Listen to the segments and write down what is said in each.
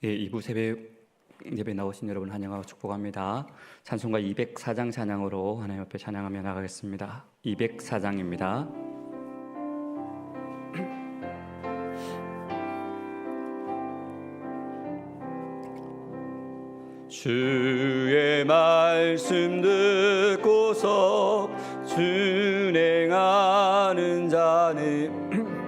예, 2부 새벽 예배 나오신 여러분 환영하고 축복합니다. 찬송가 204장 찬양으로 하나님 앞에 찬양하며 나가겠습니다. 204장입니다. 주의 말씀 듣고서 준행하는 자는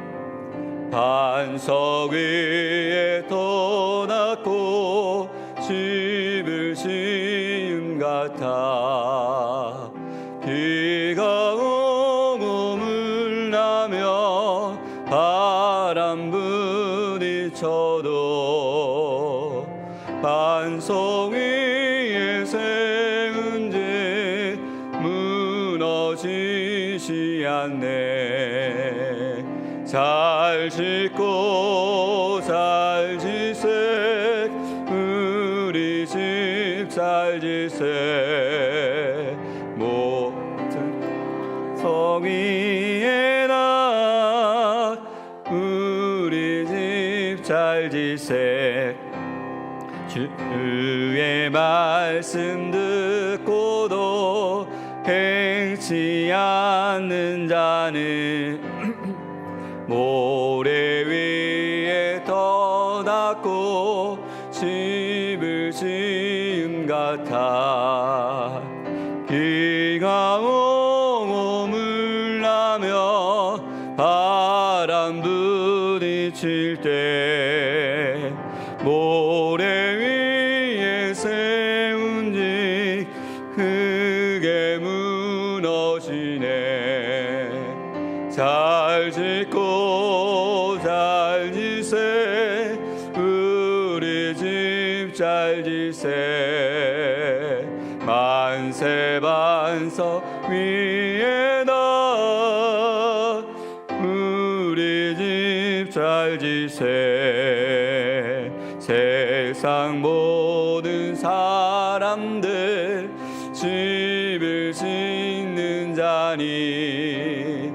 반석 위에 더 낮고 집을 지은 같아. 비가 오고 물나며 바람 부딪혀도 반석 위에 세운 집 무너지지 않네. 잘 짓고 잘 지세 우리 집 잘 지세. 모든 성 위에 나 우리 집 잘 지세. 주의 말씀 듣고도 행치 않는 자는 모래 위에 더 낮고 집을 지은 같아. 비가 오고 물나며 바람 부딪힐 때 모래 위에 세운 집 크게 무너지네. 잘 짓고 잘 지세 우리 집 잘 지세. 만세 반석 위에 나 우리 집 잘 지세. 세상 모든 사람들 집을 짓는 자니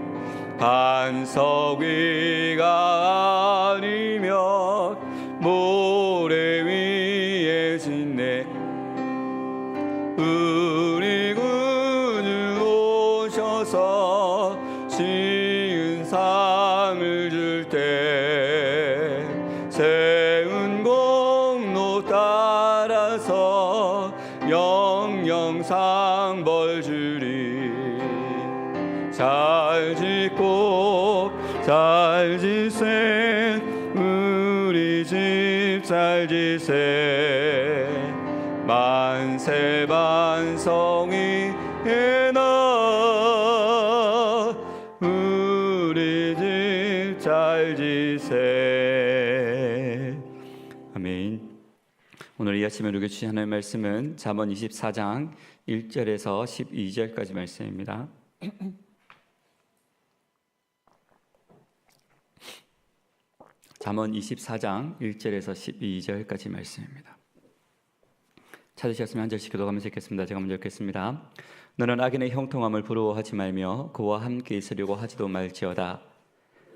반석 위가 아니면 모래 위에 짓네. 우리 구주 오셔서 지은 상을 줄 때 세운 공로 따라서 영영상 벌 주리. 잘 짓고 잘 지세 우리 집 잘 지세. 만세 반석 위에 나 우리 집 잘 지세. 아멘. 오늘 이 아침에 우리에게 주신 하나님의 말씀은 잠언 24장 1절에서 12절까지 말씀입니다. 잠언 24장 1절에서 12절까지 말씀입니다. 찾으셨으면 한 절씩 기도하면서 읽겠습니다. 제가 먼저 읽겠습니다. 너는 악인의 형통함을 부러워하지 말며 그와 함께 있으려고 하지도 말지어다.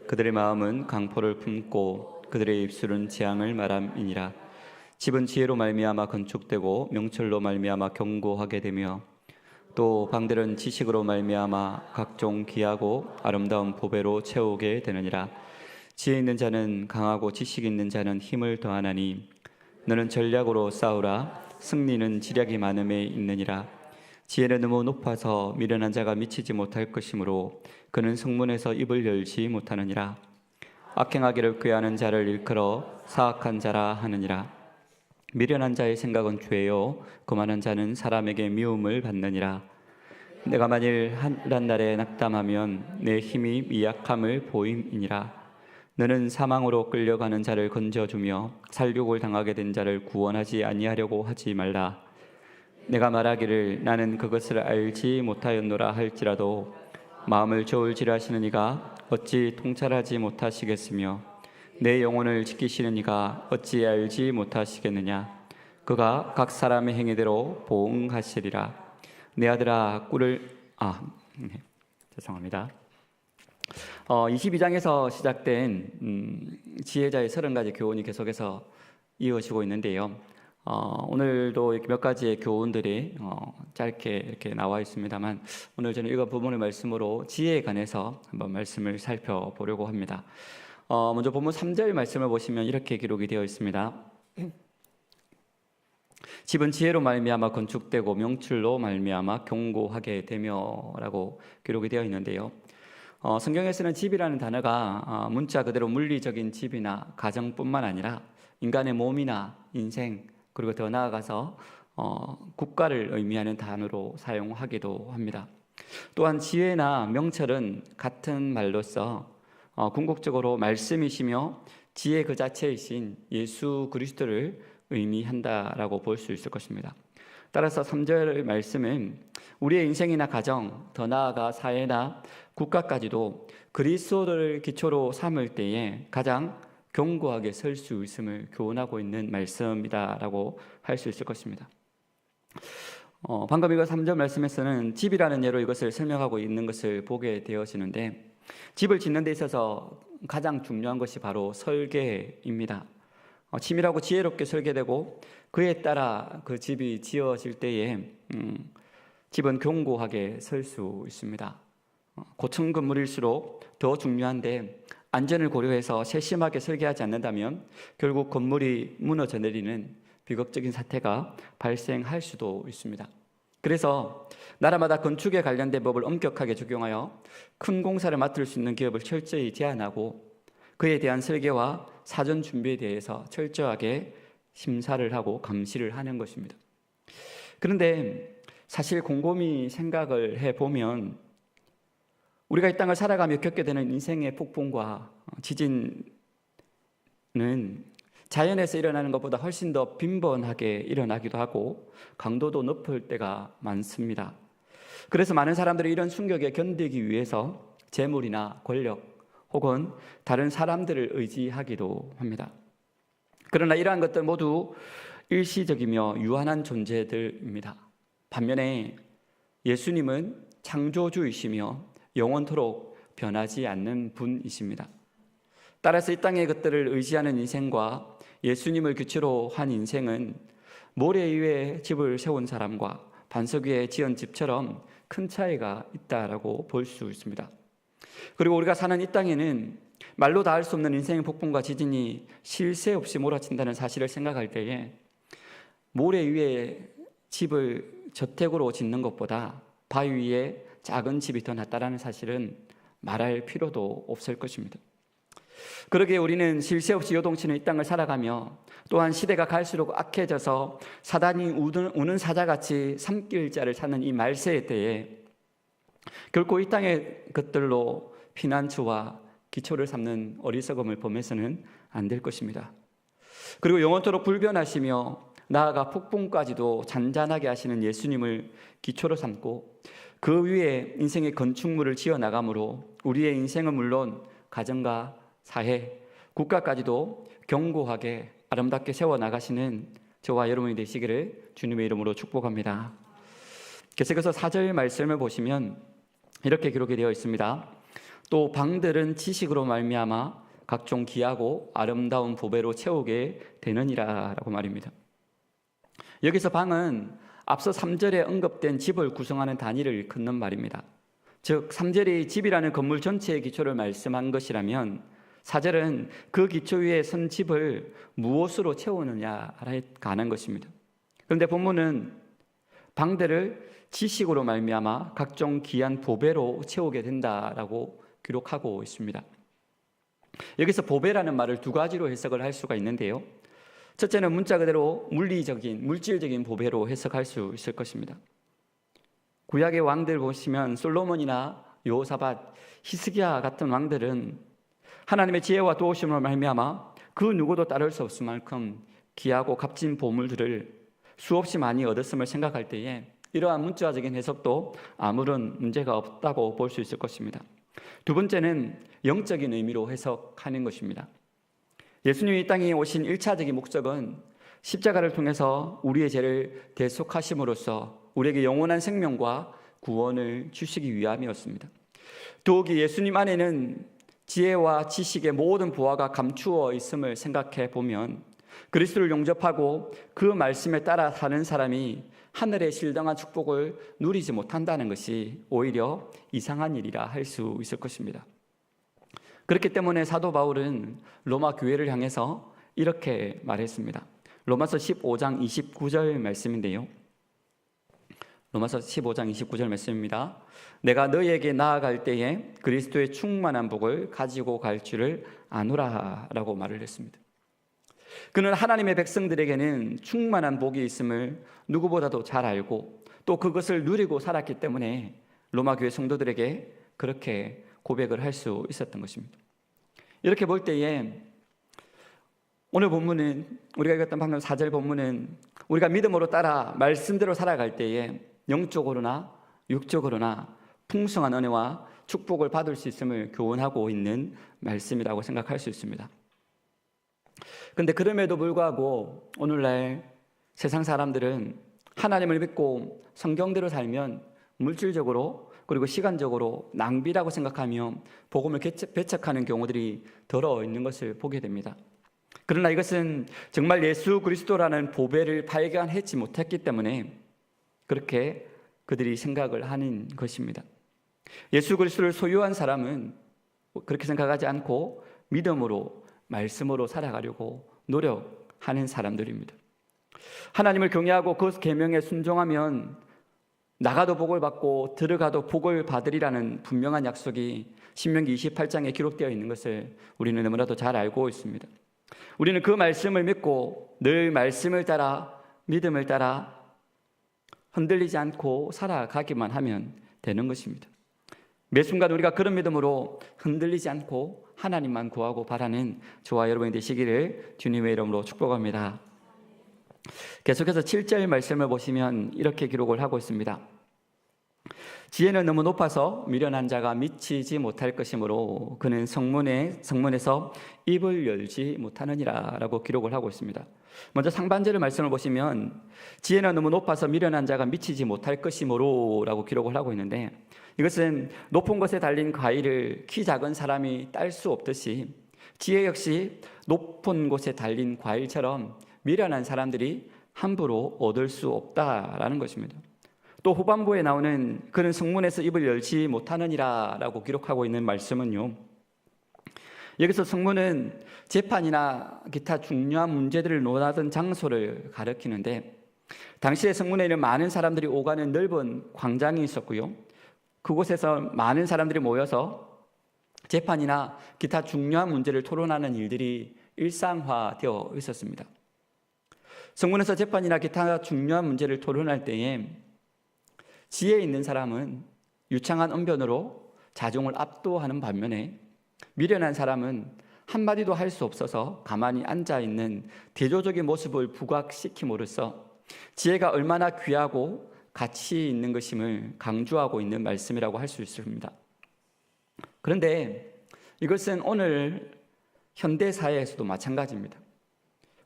그들의 마음은 강포를 품고 그들의 입술은 재앙을 말함이니라. 집은 지혜로 말미암아 건축되고 명철로 말미암아 견고하게 되며 또 방들은 지식으로 말미암아 각종 귀하고 아름다운 보배로 채우게 되느니라. 지혜 있는 자는 강하고 지식 있는 자는 힘을 더하나니 너는 전략으로 싸우라. 승리는 지략이 많음에 있느니라. 지혜는 너무 높아서 미련한 자가 미치지 못할 것이므로 그는 성문에서 입을 열지 못하느니라. 악행하기를 꾀하는 자를 일컬어 사악한 자라 하느니라. 미련한 자의 생각은 죄요 거만한 자는 사람에게 미움을 받느니라. 내가 만일 한란 날에 낙담하면 내 힘이 미약함을 보임이니라. 너는 사망으로 끌려가는 자를 건져주며 살육을 당하게 된 자를 구원하지 아니하려고 하지 말라. 내가 말하기를 나는 그것을 알지 못하였노라 할지라도 마음을 저울질하 시는 이가 어찌 통찰하지 못하시겠으며 내 영혼을 지키시는 이가 어찌 알지 못하시겠느냐. 그가 각 사람의 행위대로 보응하시리라. 내 아들아 꿀을 죄송합니다. 22장에서 시작된 지혜자의 30가지 교훈이 계속해서 이어지고 있는데요. 오늘도 이렇게 몇 가지의 교훈들이 짧게 이렇게 나와 있습니다만, 오늘 저는 이거 부분의 말씀으로 지혜에 관해서 한번 말씀을 살펴보려고 합니다. 먼저 본문 3절 말씀을 보시면 이렇게 기록이 되어 있습니다. 집은 지혜로 말미암아 건축되고 명철로 말미암아 견고하게 되며라고 기록이 되어 있는데요. 성경에서는 집이라는 단어가 문자 그대로 물리적인 집이나 가정뿐만 아니라 인간의 몸이나 인생, 그리고 더 나아가서 국가를 의미하는 단어로 사용하기도 합니다. 또한 지혜나 명철은 같은 말로서 궁극적으로 말씀이시며 지혜 그 자체이신 예수 그리스도를 의미한다라고 볼 수 있을 것입니다. 따라서 3절 말씀은 우리의 인생이나 가정, 더 나아가 사회나 국가까지도 그리스도를 기초로 삼을 때에 가장 견고하게 설 수 있음을 교훈하고 있는 말씀이다라고 할 수 있을 것입니다. 방금 이거 3절 말씀에서는 집이라는 예로 이것을 설명하고 있는 것을 보게 되어지는데, 집을 짓는 데 있어서 가장 중요한 것이 바로 설계입니다. 치밀하고 지혜롭게 설계되고 그에 따라 그 집이 지어질 때에 집은 견고하게 설 수 있습니다. 고층 건물일수록 더 중요한데, 안전을 고려해서 세심하게 설계하지 않는다면 결국 건물이 무너져 내리는 비극적인 사태가 발생할 수도 있습니다. 그래서 나라마다 건축에 관련된 법을 엄격하게 적용하여 큰 공사를 맡을 수 있는 기업을 철저히 제한하고 그에 대한 설계와 사전 준비에 대해서 철저하게 심사를 하고 감시를 하는 것입니다. 그런데 사실 곰곰이 생각을 해보면 우리가 이 땅을 살아가며 겪게 되는 인생의 폭풍과 지진은 자연에서 일어나는 것보다 훨씬 더 빈번하게 일어나기도 하고 강도도 높을 때가 많습니다. 그래서 많은 사람들이 이런 충격에 견디기 위해서 재물이나 권력 혹은 다른 사람들을 의지하기도 합니다. 그러나 이러한 것들 모두 일시적이며 유한한 존재들입니다. 반면에 예수님은 창조주이시며 영원토록 변하지 않는 분이십니다. 따라서 이 땅의 것들을 의지하는 인생과 예수님을 기초로 한 인생은 모래 위에 집을 세운 사람과 반석 위에 지은 집처럼 큰 차이가 있다라고 볼 수 있습니다. 그리고 우리가 사는 이 땅에는 말로 다 할 수 없는 인생의 폭풍과 지진이 쉴 새 없이 몰아친다는 사실을 생각할 때에 모래 위에 집을 저택으로 짓는 것보다 바위 위에 작은 집이 더 낫다라는 사실은 말할 필요도 없을 것입니다. 그러기에 우리는 쉴 새 없이 요동치는 이 땅을 살아가며, 또한 시대가 갈수록 악해져서 사단이 우는 사자같이 삼킬 자를 찾는 이 말세의 때에 결코 이 땅의 것들로 피난처와 기초를 삼는 어리석음을 범해서는 안 될 것입니다. 그리고 영원토록 불변하시며 나아가 폭풍까지도 잔잔하게 하시는 예수님을 기초로 삼고 그 위에 인생의 건축물을 지어나가므로 우리의 인생은 물론 가정과 사회, 국가까지도 견고하게 아름답게 세워나가시는 저와 여러분이 되시기를 주님의 이름으로 축복합니다. 계속해서 4절 말씀을 보시면 이렇게 기록이 되어 있습니다. 또 방들은 지식으로 말미암아 각종 귀하고 아름다운 보배로 채우게 되느니라 라고 말입니다. 여기서 방은 앞서 3절에 언급된 집을 구성하는 단위를 일컫는 말입니다. 즉 3절이 집이라는 건물 전체의 기초를 말씀한 것이라면 4절은 그 기초 위에 선 집을 무엇으로 채우느냐에 관한 것입니다. 그런데 본문은 방들을 지식으로 말미암아 각종 귀한 보배로 채우게 된다라고 기록하고 있습니다. 여기서 보배라는 말을 두 가지로 해석을 할 수가 있는데요. 첫째는 문자 그대로 물질적인 보배로 해석할 수 있을 것입니다. 구약의 왕들 보시면 솔로몬이나 여호사밧, 히스기야 같은 왕들은 하나님의 지혜와 도우심으로 말미암아 그 누구도 따를 수 없을 만큼 귀하고 값진 보물들을 수없이 많이 얻었음을 생각할 때에 이러한 문자적인 해석도 아무런 문제가 없다고 볼 수 있을 것입니다. 두 번째는 영적인 의미로 해석하는 것입니다. 예수님이 이 땅에 오신 1차적인 목적은 십자가를 통해서 우리의 죄를 대속하심으로써 우리에게 영원한 생명과 구원을 주시기 위함이었습니다. 더욱이 예수님 안에는 지혜와 지식의 모든 보화가 감추어 있음을 생각해 보면 그리스도를 용접하고 그 말씀에 따라 사는 사람이 하늘의 신령한 축복을 누리지 못한다는 것이 오히려 이상한 일이라 할 수 있을 것입니다. 그렇기 때문에 사도 바울은 로마 교회를 향해서 이렇게 말했습니다. 로마서 15장 29절 말씀인데요. 로마서 15장 29절 말씀입니다. 내가 너희에게 나아갈 때에 그리스도의 충만한 복을 가지고 갈 줄을 아노라 라고 말을 했습니다. 그는 하나님의 백성들에게는 충만한 복이 있음을 누구보다도 잘 알고 또 그것을 누리고 살았기 때문에 로마 교회 성도들에게 그렇게 고백을 할 수 있었던 것입니다. 이렇게 볼 때에 오늘 본문은, 우리가 읽었던 방금 4절 본문은 우리가 믿음으로 따라 말씀대로 살아갈 때에 영적으로나 육적으로나 풍성한 은혜와 축복을 받을 수 있음을 교훈하고 있는 말씀이라고 생각할 수 있습니다. 그런데 그럼에도 불구하고 오늘날 세상 사람들은 하나님을 믿고 성경대로 살면 물질적으로 그리고 시간적으로 낭비라고 생각하며 복음을 배척하는 경우들이 더러 있는 것을 보게 됩니다. 그러나 이것은 정말 예수 그리스도라는 보배를 발견하지 못했기 때문에 그렇게 그들이 생각을 하는 것입니다. 예수 그리스도를 소유한 사람은 그렇게 생각하지 않고 믿음으로 말씀으로 살아가려고 노력하는 사람들입니다. 하나님을 경외하고 그 계명에 순종하면 나가도 복을 받고 들어가도 복을 받으리라는 분명한 약속이 신명기 28장에 기록되어 있는 것을 우리는 너무나도 잘 알고 있습니다. 우리는 그 말씀을 믿고 늘 말씀을 따라 믿음을 따라 흔들리지 않고 살아가기만 하면 되는 것입니다. 매 순간 우리가 그런 믿음으로 흔들리지 않고 하나님만 구하고 바라는 저와 여러분이 되시기를 주님의 이름으로 축복합니다. 계속해서 7절 말씀을 보시면 이렇게 기록을 하고 있습니다. 지혜는 너무 높아서 미련한 자가 미치지 못할 것이므로 그는 성문에서 입을 열지 못하느니라 라고 기록을 하고 있습니다. 먼저 상반절의 말씀을 보시면 지혜는 너무 높아서 미련한 자가 미치지 못할 것이므로 라고 기록을 하고 있는데, 이것은 높은 곳에 달린 과일을 키 작은 사람이 딸 수 없듯이 지혜 역시 높은 곳에 달린 과일처럼 미련한 사람들이 함부로 얻을 수 없다라는 것입니다. 또 후반부에 나오는 그는 성문에서 입을 열지 못하느니라 라고 기록하고 있는 말씀은요, 여기서 성문은 재판이나 기타 중요한 문제들을 논하던 장소를 가리키는데, 당시의 성문에는 많은 사람들이 오가는 넓은 광장이 있었고요, 그곳에서 많은 사람들이 모여서 재판이나 기타 중요한 문제를 토론하는 일들이 일상화되어 있었습니다. 성문에서 재판이나 기타 중요한 문제를 토론할 때에 지혜 있는 사람은 유창한 언변으로 자중을 압도하는 반면에 미련한 사람은 한마디도 할 수 없어서 가만히 앉아있는 대조적인 모습을 부각시킴으로써 지혜가 얼마나 귀하고 가치 있는 것임을 강조하고 있는 말씀이라고 할 수 있습니다. 그런데 이것은 오늘 현대사회에서도 마찬가지입니다.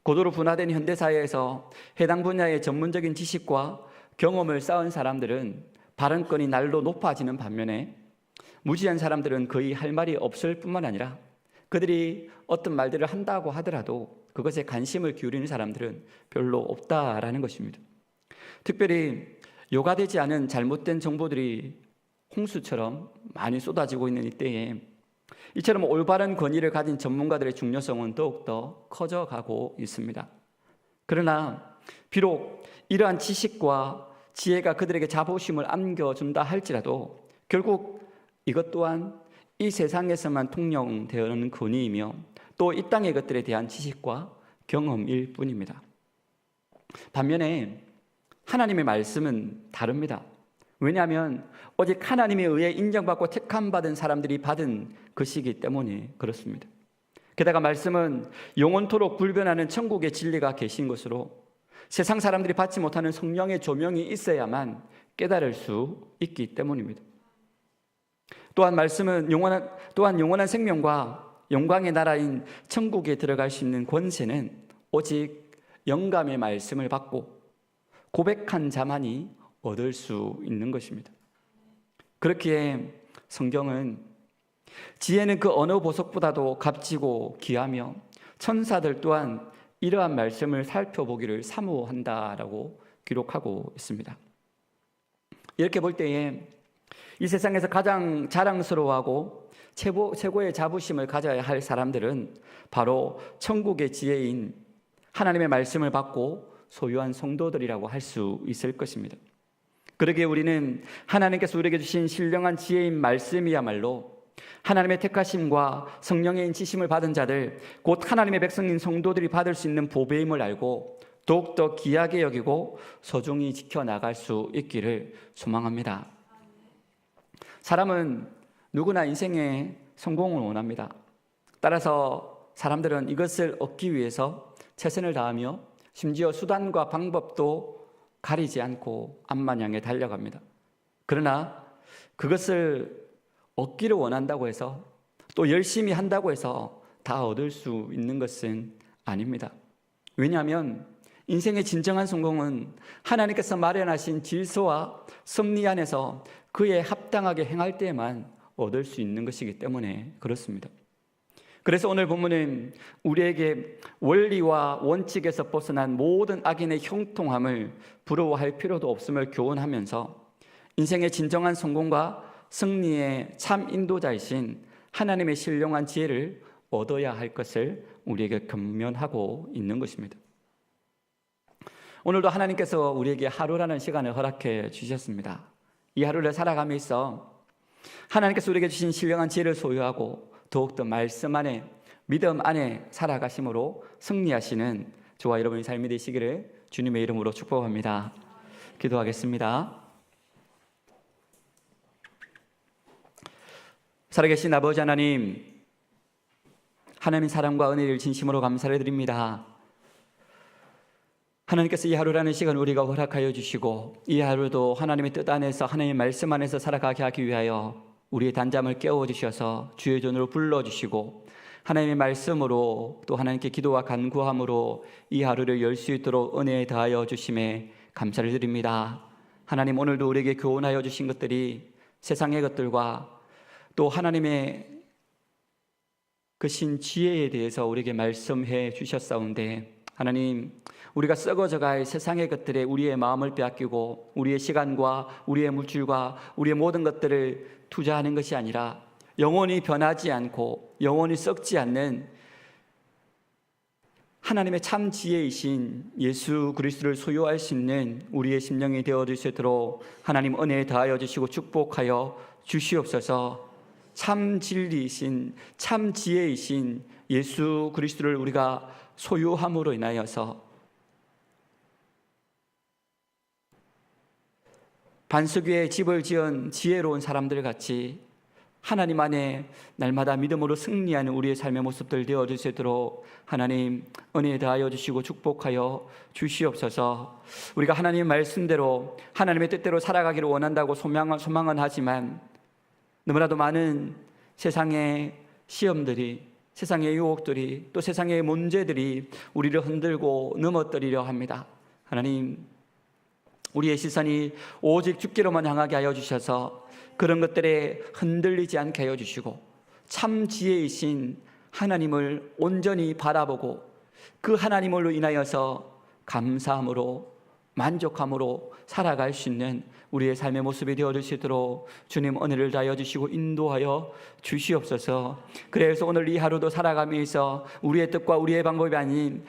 고도로 분화된 현대사회에서 해당 분야의 전문적인 지식과 경험을 쌓은 사람들은 발언권이 날로 높아지는 반면에 무지한 사람들은 거의 할 말이 없을 뿐만 아니라 그들이 어떤 말들을 한다고 하더라도 그것에 관심을 기울이는 사람들은 별로 없다라는 것입니다. 특별히 요가되지 않은 잘못된 정보들이 홍수처럼 많이 쏟아지고 있는 이때에 이처럼 올바른 권위를 가진 전문가들의 중요성은 더욱더 커져가고 있습니다. 그러나 비록 이러한 지식과 지혜가 그들에게 자부심을 안겨준다 할지라도 결국 이것 또한 이 세상에서만 통용되어오는 권위이며 또 이 땅의 것들에 대한 지식과 경험일 뿐입니다. 반면에 하나님의 말씀은 다릅니다. 왜냐하면 오직 하나님에 의해 인정받고 택함받은 사람들이 받은 것이기 때문에 그렇습니다. 게다가 말씀은 영원토록 불변하는 천국의 진리가 계신 것으로 세상 사람들이 받지 못하는 성령의 조명이 있어야만 깨달을 수 있기 때문입니다. 또한 말씀은 영원한 생명과 영광의 나라인 천국에 들어갈 수 있는 권세는 오직 영감의 말씀을 받고 고백한 자만이 얻을 수 있는 것입니다. 그렇기에 성경은 지혜는 그 어느 보석보다도 값지고 귀하며 천사들 또한 이러한 말씀을 살펴보기를 사모한다라고 기록하고 있습니다. 이렇게 볼 때에 이 세상에서 가장 자랑스러워하고 최고의 자부심을 가져야 할 사람들은 바로 천국의 지혜인 하나님의 말씀을 받고 소유한 성도들이라고 할 수 있을 것입니다. 그러기에 우리는 하나님께서 우리에게 주신 신령한 지혜인 말씀이야말로 하나님의 택하심과 성령의 인치심을 받은 자들, 곧 하나님의 백성인 성도들이 받을 수 있는 보배임을 알고 더욱더 귀하게 여기고 소중히 지켜나갈 수 있기를 소망합니다. 사람은 누구나 인생에 성공을 원합니다. 따라서 사람들은 이것을 얻기 위해서 최선을 다하며 심지어 수단과 방법도 가리지 않고 앞만 향해 달려갑니다. 그러나 그것을 얻기를 원한다고 해서 또 열심히 한다고 해서 다 얻을 수 있는 것은 아닙니다. 왜냐하면 인생의 진정한 성공은 하나님께서 마련하신 질서와 섭리 안에서 그에 합당하게 행할 때에만 얻을 수 있는 것이기 때문에 그렇습니다. 그래서 오늘 본문은 우리에게 원리와 원칙에서 벗어난 모든 악인의 형통함을 부러워할 필요도 없음을 교훈하면서 인생의 진정한 성공과 승리의 참 인도자이신 하나님의 신령한 지혜를 얻어야 할 것을 우리에게 권면하고 있는 것입니다. 오늘도 하나님께서 우리에게 하루라는 시간을 허락해 주셨습니다. 이 하루를 살아가면서 하나님께서 우리에게 주신 신령한 지혜를 소유하고 더욱더 말씀 안에 믿음 안에 살아가심으로 승리하시는 저와 여러분의 삶이 되시기를 주님의 이름으로 축복합니다. 기도하겠습니다. 살아계신 아버지 하나님, 하나님의 사랑과 은혜를 진심으로 감사를 드립니다. 하나님께서 이 하루라는 시간 우리가 허락하여 주시고 이 하루도 하나님의 뜻 안에서 하나님의 말씀 안에서 살아가게 하기 위하여 우리의 단잠을 깨워주셔서 주의 전으로 불러주시고 하나님의 말씀으로 또 하나님께 기도와 간구함으로 이 하루를 열 수 있도록 은혜에 더하여 주심에 감사를 드립니다. 하나님, 오늘도 우리에게 교훈하여 주신 것들이 세상의 것들과 또 하나님의 그 신지혜에 대해서 우리에게 말씀해 주셨사온데 하나님, 우리가 썩어져갈 세상의 것들에 우리의 마음을 빼앗기고 우리의 시간과 우리의 물질과 우리의 모든 것들을 투자하는 것이 아니라 영원히 변하지 않고 영원히 썩지 않는 하나님의 참 지혜이신 예수 그리스도를 소유할 수 있는 우리의 심령이 되어질 수 있도록 하나님 은혜에 더하여 주시고 축복하여 주시옵소서. 참 진리이신 참 지혜이신 예수 그리스도를 우리가 소유함으로 인하여서 반석 위에 집을 지은 지혜로운 사람들 같이 하나님 안에 날마다 믿음으로 승리하는 우리의 삶의 모습들 되어질 수 있도록 하나님 은혜에 더하여 주시고 축복하여 주시옵소서. 우리가 하나님의 말씀대로 하나님의 뜻대로 살아가기를 원한다고 소망은 하지만 너무나도 많은 세상의 시험들이, 세상의 유혹들이, 또 세상의 문제들이 우리를 흔들고 넘어뜨리려 합니다. 하나님, 우리의 시선이 오직 주께로만 향하게 하여 주셔서 그런 것들에 흔들리지 않게 하여 주시고 참 지혜이신 하나님을 온전히 바라보고 그 하나님으로 인하여서 감사함으로 만족함으로 살아갈 수 있는 우리의 삶의 모습이 되어질 수 있도록 주님 은혜를 다하여 주시고 인도하여 주시옵소서. 그래서 오늘 이 하루도 살아가면서 우리의 뜻과 우리의 방법이 아닌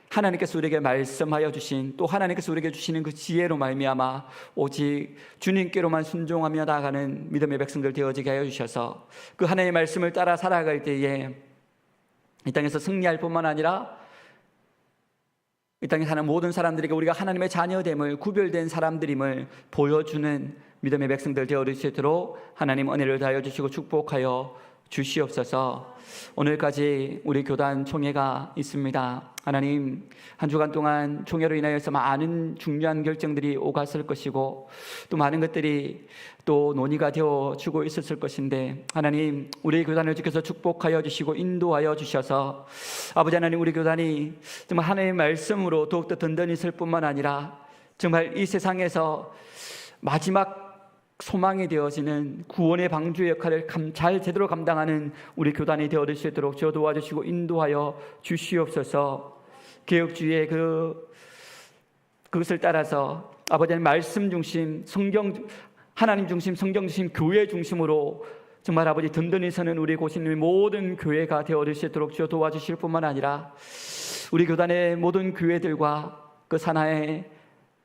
하나님께서 우리에게 말씀하여 주신 또 하나님께서 우리에게 주시는 그 지혜로 말미암아 오직 주님께로만 순종하며 나아가는 믿음의 백성들 되어지게 하여 주셔서 그 하나님의 말씀을 따라 살아갈 때에 이 땅에서 승리할 뿐만 아니라 이 땅에 사는 모든 사람들에게 우리가 하나님의 자녀됨을, 구별된 사람들임을 보여주는 믿음의 백성들 되어질 수 있도록 하나님 은혜를 다하여 주시고 축복하여 주시옵소서. 오늘까지 우리 교단 총회가 있습니다. 하나님, 한 주간 동안 총회로 인하여서 많은 중요한 결정들이 오갔을 것이고 또 많은 것들이 또 논의가 되어지고 있었을 것인데 하나님, 우리 교단을 지켜서 축복하여 주시고 인도하여 주셔서 아버지 하나님, 우리 교단이 정말 하나님의 말씀으로 더욱더 든든히 설 뿐만 아니라 정말 이 세상에서 마지막 소망이 되어지는 구원의 방주의 역할을 잘 제대로 감당하는 우리 교단이 되어질 수 있도록 주여 도와주시고 인도하여 주시옵소서. 개혁주의의 그것을 따라서 아버지의 말씀 중심, 하나님 중심, 성경 중심, 교회 중심으로 정말 아버지 든든히 서는 우리 고신님의 모든 교회가 되어질 수 있도록 주여 도와주실 뿐만 아니라 우리 교단의 모든 교회들과 그 산하의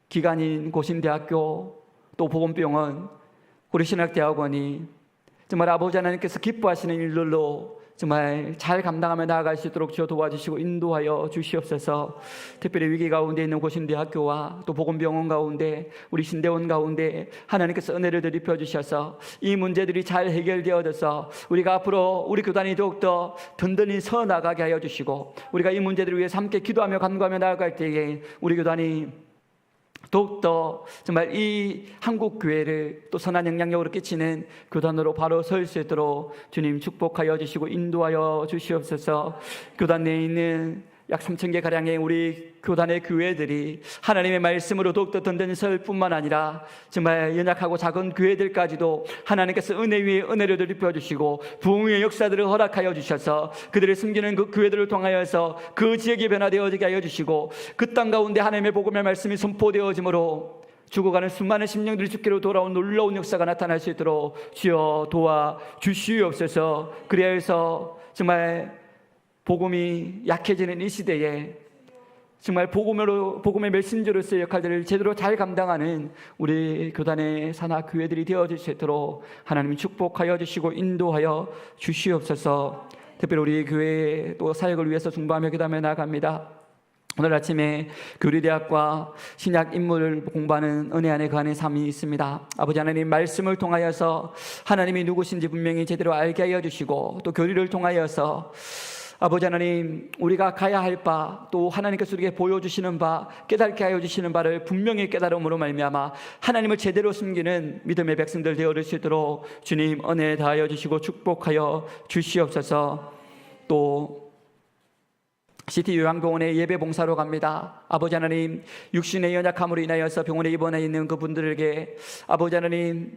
기관인 고신대학교 또 보건병원 우리 신학대학원이 정말 아버지 하나님께서 기뻐하시는 일들로 정말 잘 감당하며 나아갈 수 있도록 주여 도와주시고 인도하여 주시옵소서. 특별히 위기 가운데 있는 고신대학교와 또 보건병원 가운데 우리 신대원 가운데 하나님께서 은혜를 입혀 주셔서 이 문제들이 잘 해결되어져서 우리가 앞으로 우리 교단이 더욱더 든든히 서 나가게 하여 주시고 우리가 이 문제들을 위해서 함께 기도하며 간구하며 나아갈 때에 우리 교단이 더욱더 정말 이 한국 교회를 또 선한 영향력으로 끼치는 교단으로 바로 설 수 있도록 주님 축복하여 주시고 인도하여 주시옵소서. 교단 내에 있는 약 3,000개 가량의 우리 교단의 교회들이 하나님의 말씀으로 더욱더 든든히 설 뿐만 아니라 정말 연약하고 작은 교회들까지도 하나님께서 은혜 위에 은혜를 입혀주시고 부흥의 역사들을 허락하여 주셔서 그들을 숨기는 그 교회들을 통하여서 그 지역이 변화되어지게 하여 주시고 그 땅 가운데 하나님의 복음의 말씀이 선포되어짐으로 죽어가는 수많은 심령들이 주께로 돌아온 놀라운 역사가 나타날 수 있도록 주여 도와 주시옵소서. 그래서 정말 복음이 약해지는 이 시대에 정말 복음의 메신저로서의 역할들을 제대로 잘 감당하는 우리 교단의 산하 교회들이 되어질 수 있도록 하나님 축복하여 주시고 인도하여 주시옵소서. 특별히 우리 교회 또 사역을 위해서 중보하며 기도하며 나아갑니다. 오늘 아침에 교리대학과 신약 인물을 공부하는 은혜 안에 거하는 삶이 있습니다. 아버지 하나님 말씀을 통하여서 하나님이 누구신지 분명히 제대로 알게 하여 주시고 또 교리를 통하여서 아버지 하나님 우리가 가야 할 바 또 하나님께서 우리에게 보여주시는 바 깨닫게 하여 주시는 바를 분명히 깨달음으로 말미암아 하나님을 제대로 숨기는 믿음의 백성들 되어질 수 있도록 주님 은혜 다하여 주시고 축복하여 주시옵소서. 또 시티 요양병원에 예배 봉사로 갑니다. 아버지 하나님 육신의 연약함으로 인하여서 병원에 입원해 있는 그분들에게 아버지 하나님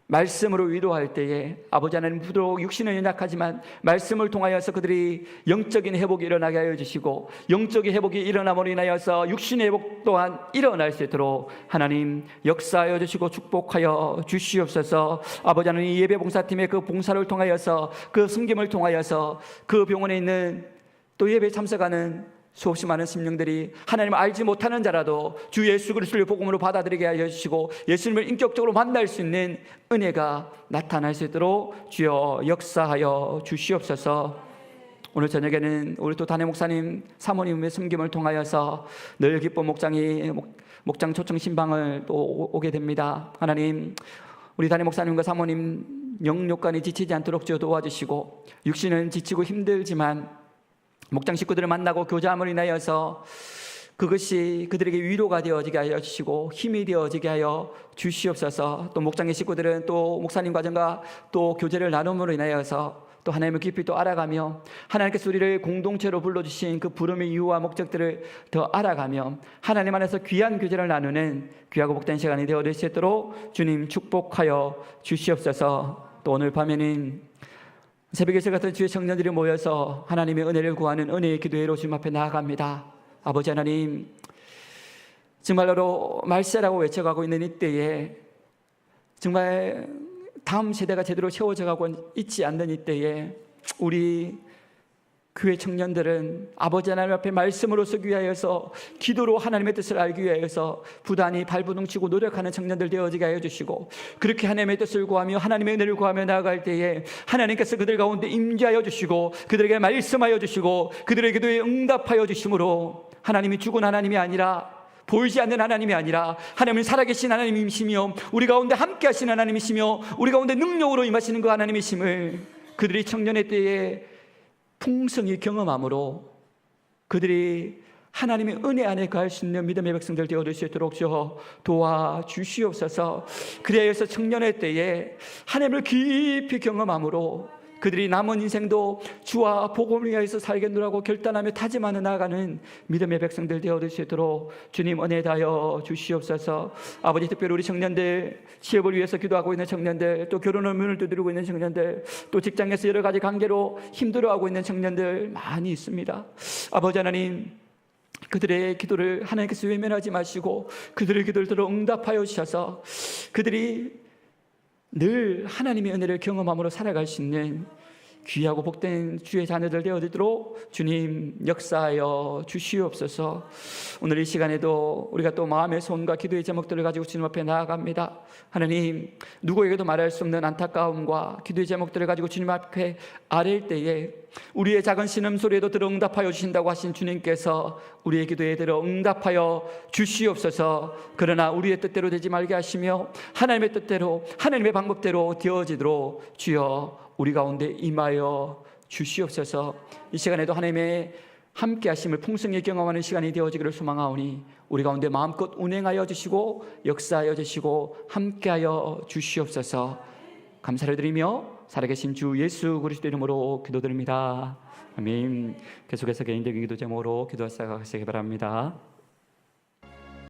말씀으로 위로할 때에 아버지 하나님 부드러워 육신은 연약하지만 말씀을 통하여서 그들이 영적인 회복이 일어나게 하여 주시고 영적인 회복이 일어남으로 인하여서 육신의 회복 또한 일어날 수 있도록 하나님 역사하여 주시고 축복하여 주시옵소서. 아버지 하나님 예배봉사팀의 그 봉사를 통하여서 그 섬김을 통하여서 그 병원에 있는 또 예배에 참석하는 수없이 많은 심령들이 하나님을 알지 못하는 자라도 주 예수 그리스도를 복음으로 받아들이게 하여 주시고 예수님을 인격적으로 만날 수 있는 은혜가 나타날 수 있도록 주여 역사하여 주시옵소서. 오늘 저녁에는 우리 또 담임 목사님 사모님의 섬김을 통하여서 늘 기쁜 목장이 목장 초청 신방을 또 오게 됩니다. 하나님 우리 담임 목사님과 사모님 영육간이 지치지 않도록 주여 도와주시고 육신은 지치고 힘들지만 목장 식구들을 만나고 교제함을 인하여서 그것이 그들에게 위로가 되어지게 하여 주시고 힘이 되어지게 하여 주시옵소서. 또 목장의 식구들은 또 목사님 과정과 또 교제를 나눔으로 인하여서 또 하나님을 깊이 또 알아가며 하나님께서 우리를 공동체로 불러주신 그 부름의 이유와 목적들을 더 알아가며 하나님 안에서 귀한 교제를 나누는 귀하고 복된 시간이 되어질 수 있도록 주님 축복하여 주시옵소서. 또 오늘 밤에는 새벽 예술 같은 주의 청년들이 모여서 하나님의 은혜를 구하는 은혜의 기도회로 주님 앞에 나아갑니다. 아버지 하나님 정말로 말세라고 외쳐가고 있는 이때에 정말 다음 세대가 제대로 채워져가고 있지 않는 이때에 우리 교회 청년들은 아버지 하나님 앞에 말씀으로 서기 위하여서 기도로 하나님의 뜻을 알기 위하여서 부단히 발부둥치고 노력하는 청년들 되어지게 하여 주시고 그렇게 하나님의 뜻을 구하며 하나님의 은혜를 구하며 나아갈 때에 하나님께서 그들 가운데 임재하여 주시고 그들에게 말씀하여 주시고 그들의 기도에 응답하여 주심으로 하나님이 죽은 하나님이 아니라 보이지 않는 하나님이 아니라 하나님은 살아계신 하나님이시며 우리 가운데 함께 하시는 하나님이시며 우리 가운데 능력으로 임하시는 그 하나님이심을 그들이 청년의 때에 풍성히 경험함으로 그들이 하나님의 은혜 안에 거할 수 있는 믿음의 백성들 되어질 수 있도록 주여 도와주시옵소서. 그래서 청년의 때에 하나님을 깊이 경험함으로 그들이 남은 인생도 주와 복음을 위하여서 살겠노라고 결단하며 다짐하며 나아가는 믿음의 백성들 되어줄 수 있도록 주님 은혜 다하여 주시옵소서. 아버지, 특별히 우리 청년들, 취업을 위해서 기도하고 있는 청년들, 또 결혼의 문을 두드리고 있는 청년들, 또 직장에서 여러 가지 관계로 힘들어하고 있는 청년들 많이 있습니다. 아버지 하나님, 그들의 기도를 하나님께서 외면하지 마시고 그들의 기도를 들어 응답하여 주셔서 그들이 늘 하나님의 은혜를 경험함으로 살아갈 수 있는 귀하고 복된 주의 자녀들 되어지도록 주님 역사하여 주시옵소서. 오늘 이 시간에도 우리가 또 마음의 소원과 기도의 제목들을 가지고 주님 앞에 나아갑니다. 하나님, 누구에게도 말할 수 없는 안타까움과 기도의 제목들을 가지고 주님 앞에 아랠 때에 우리의 작은 신음소리에도 들어 응답하여 주신다고 하신 주님께서 우리의 기도에 들어 응답하여 주시옵소서. 그러나 우리의 뜻대로 되지 말게 하시며 하나님의 뜻대로, 하나님의 방법대로 되어지도록 주여 우리 가운데 임하여 주시옵소서. 이 시간에도 하나님의 함께 하심을 풍성히 경험하는 시간이 되어지기를 소망하오니 우리 가운데 마음껏 운행하여 주시고 역사하여 주시고 함께하여 주시옵소서. 감사를 드리며 살아계신 주 예수 그리스도 이름으로 기도드립니다. 아멘. 계속해서 개인적인 기도 제목으로 기도하시기 바랍니다.